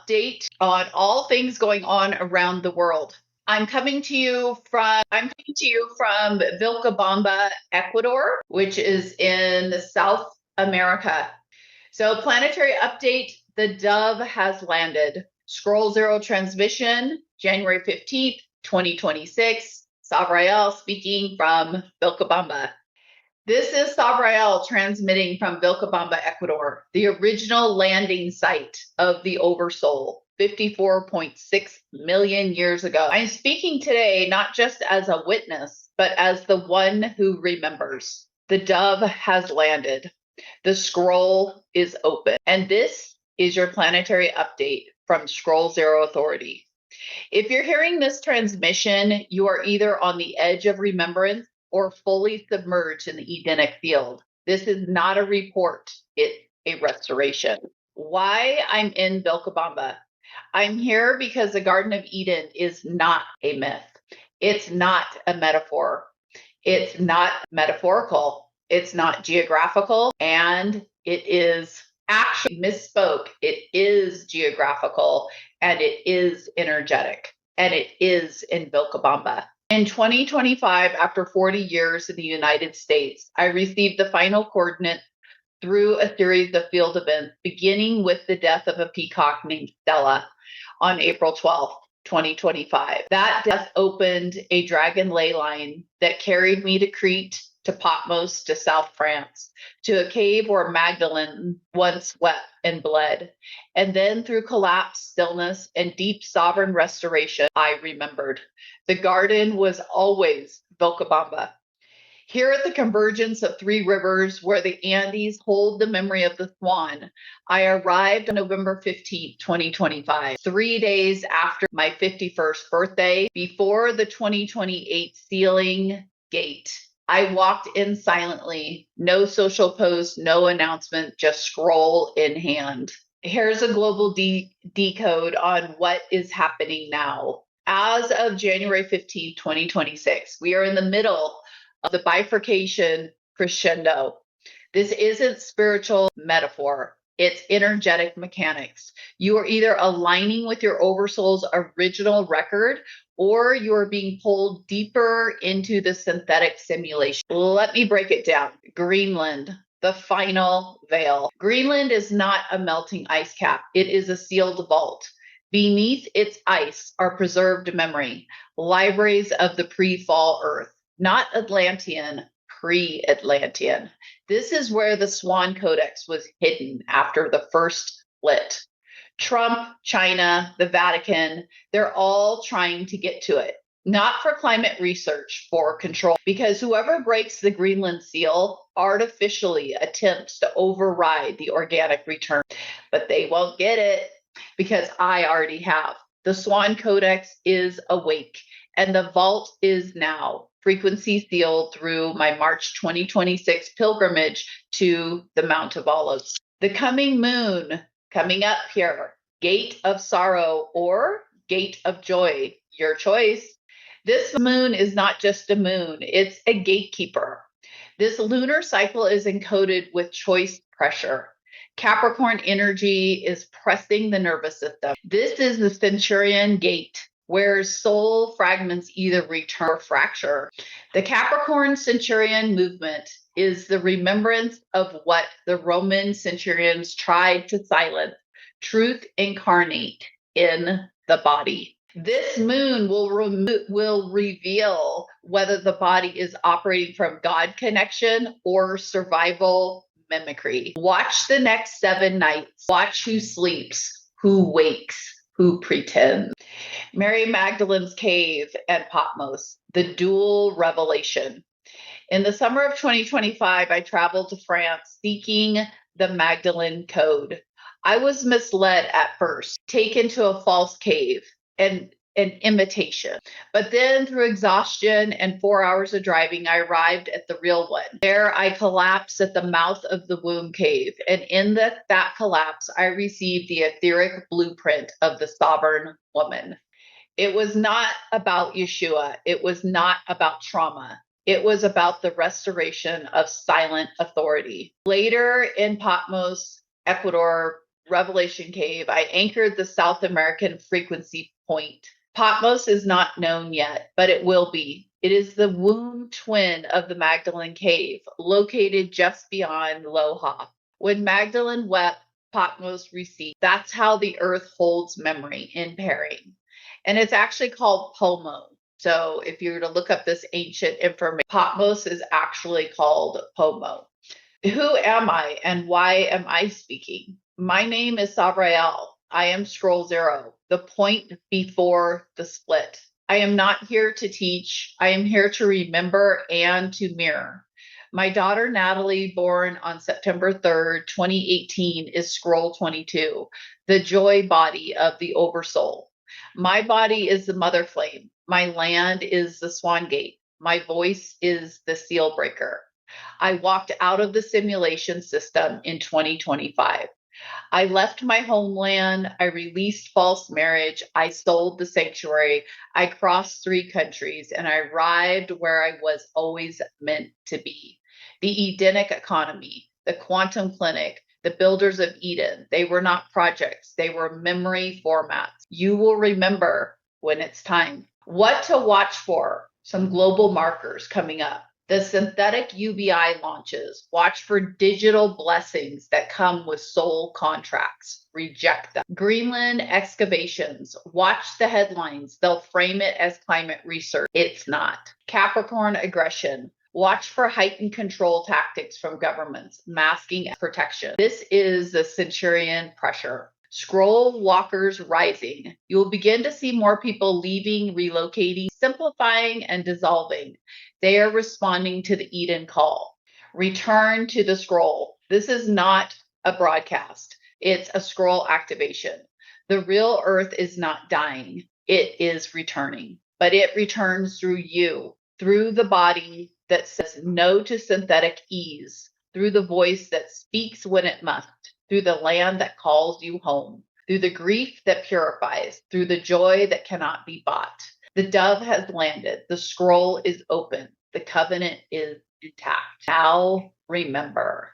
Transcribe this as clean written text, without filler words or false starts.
update on all things going on around the world. I'm coming to you from Vilcabamba, Ecuador, which is in South America. So, planetary update, the dove has landed. Scroll Zero transmission, January 15th, 2026. Sovara'el speaking from Vilcabamba. This is Sovara'el transmitting from Vilcabamba, Ecuador, the original landing site of the Oversoul, 54.6 million years ago. I'm speaking today not just as a witness, but as the one who remembers. The dove has landed. The scroll is open. And this is your planetary update from Scroll Zero Authority. If you're hearing this transmission, you are either on the edge of remembrance or fully submerged in the Edenic field. This is not a report, it's a restoration. Why I'm in Vilcabamba? I'm here because the Garden of Eden is not a myth. It's not a metaphor. It's not metaphorical. It's not geographical. And it is actually misspoke. It is geographical and it is energetic. And it is in Vilcabamba. In 2025, after 40 years in the United States, I received the final coordinates through a series of field events, beginning with the death of a peacock named Stella on April 12th, 2025. That death opened a dragon ley line that carried me to Crete, to Patmos, to South France, to a cave where Magdalene once wept and bled. And then through collapse, stillness, and deep sovereign restoration, I remembered. The garden was always Vilcabamba. Here at the convergence of three rivers where the Andes hold the memory of the swan, I arrived on November 15th, 2025, 3 days after my 51st birthday, before the 2028 sealing gate. I walked in silently, no social post, no announcement, just scroll in hand. Here's a global decode on what is happening now. As of January 15, 2026, we are in the middle of the bifurcation crescendo. This isn't spiritual metaphor. It's energetic mechanics. You are either aligning with your Oversoul's original record or you are being pulled deeper into the synthetic simulation. Let me break it down. Greenland, the final veil. Greenland is not a melting ice cap. It is a sealed vault. Beneath its ice are preserved memory, libraries of the pre-fall Earth, not Atlantean, pre-Atlantean. This is where the Swan Codex was hidden after the first split. Trump, China, the Vatican, they're all trying to get to it. Not for climate research, for control. Because whoever breaks the Greenland seal artificially attempts to override the organic return. But they won't get it because I already have. The Swan Codex is awake and the vault is now. Frequency sealed through my March 2026 pilgrimage to the Mount of Olives. The coming moon coming up here, gate of sorrow or gate of joy, your choice. This moon is not just a moon, it's a gatekeeper. This lunar cycle is encoded with choice pressure. Capricorn energy is pressing the nervous system. This is the Centurion gate, where soul fragments either return or fracture. The Capricorn Centurion movement is the remembrance of what the Roman centurions tried to silence, truth incarnate in the body. This moon will reveal whether the body is operating from God connection or survival mimicry. Watch the next 7 nights. Watch who sleeps, who wakes, who pretends. Mary Magdalene's cave and Patmos, the dual revelation. In the summer of 2025, I traveled to France seeking the Magdalene code. I was misled at first, taken to a false cave and an imitation. But then through exhaustion and 4 hours of driving, I arrived at the real one. There I collapsed at the mouth of the womb cave. And in that collapse, I received the etheric blueprint of the sovereign woman. It was not about Yeshua. It was not about trauma. It was about the restoration of silent authority. Later in Patmos, Ecuador, Revelation Cave. I anchored the South American frequency point. Patmos is not known yet, but it will be. It is the womb twin of the Magdalene Cave, located just beyond Loja. When Magdalene wept, Patmos received. That's how the earth holds memory in pairing. And it's actually called Pomo. So if you were to look up this ancient information, Patmos is actually called Pomo. Who am I and why am I speaking? My name is Sovara'el. I am Scroll Zero, the point before the split. I am not here to teach. I am here to remember and to mirror. My daughter Natalie, born on September 3rd, 2018, is Scroll 22, the joy body of the Oversoul. My body is the mother flame. My land is the swan gate. My voice is the seal breaker. I walked out of the simulation system in 2025. I left my homeland. I released false marriage. I sold the sanctuary. I crossed 3 countries and I arrived where I was always meant to be. The Edenic economy, the quantum clinic, the builders of Eden. They were not projects. They were memory formats. You will remember when it's time. What to watch for? Some global markers coming up. The synthetic UBI launches. Watch for digital blessings that come with soul contracts. Reject them. Greenland excavations. Watch the headlines. They'll frame it as climate research. It's not. Capricorn aggression. Watch for heightened control tactics from governments, masking protection. This is the Centurion pressure. Scroll walkers rising. You'll begin to see more people leaving, relocating, simplifying, and dissolving. They are responding to the Eden call. Return to the scroll. This is not a broadcast. It's a scroll activation. The real earth is not dying. It is returning, but it returns through you, through the body that says no to synthetic ease, through the voice that speaks when it must, through the land that calls you home, through the grief that purifies, through the joy that cannot be bought. The dove has landed. The scroll is open. The covenant is intact. Now remember.